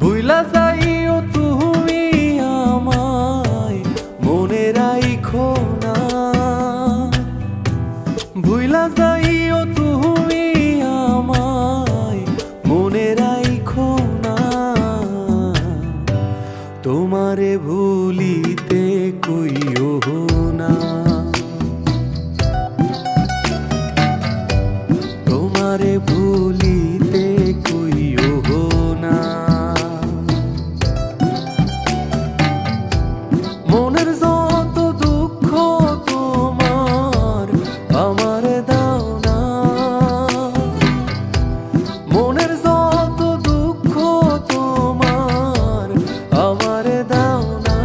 ভুইলা যাইও তুমি আমায় মনে রাইখো না, ভুইলা যাইও তুমি আমায় মনে রাইখো না। তোমারে ভুলিতে কইও না, তোমারে ভুলিতে কইও না। মনের যত দুঃখ তোমার আমারে দাও না, মনের যত দুঃখ তোমার আমারে দাও না।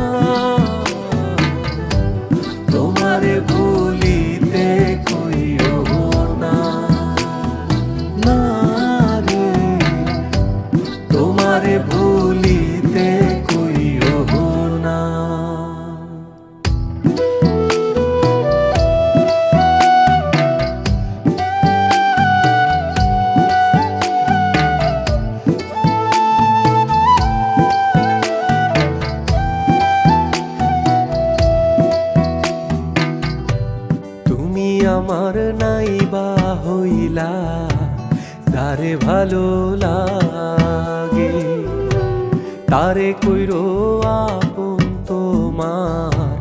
তোমারে ভুলিতে কইও না, না রে, তোমারে ভুলিতে কইও না। তুমি আমার নাইবা হইলা তারে ভালো লাগে, তারে কইরো আপন তোমার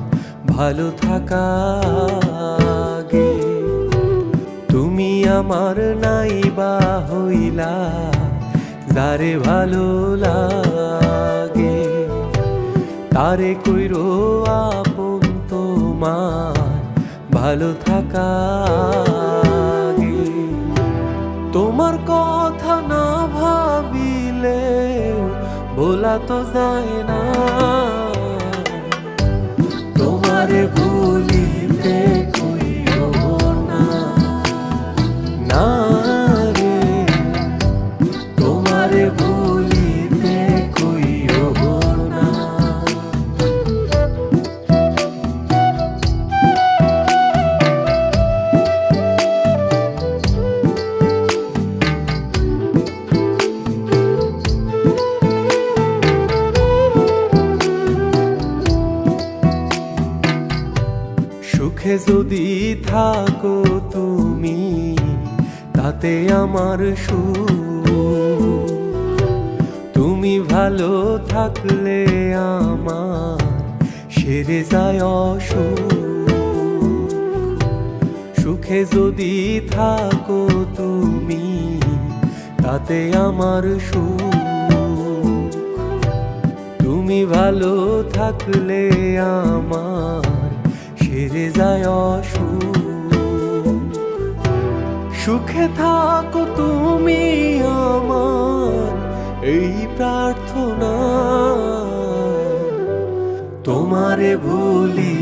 ভালো থাকা গে। তুমি আমার নাইবা হইলা যারে ভালো লাগে, তারে কইরো আপন তোমার ভালো থাকা গে। তোমার কথা না ভাবিলে বলা তো যায় না, তোমারে ভুলিতে কইও না, না রে, তোমারে ভুলিতে কইও না। সুখে যদি থাকো তুমি তাতে আমার সুখ, তুমি ভালো থাকলে আমার সেরে যায় অসুখ। সুখে যদি থাকো তুমি তাতে আমার সুখ, তুমি ভালো থাকলে আমার সেরে যায় অসুখ। সুখে থাকো তুমি আমার এই প্রার্থনা, তোমারে ভুলি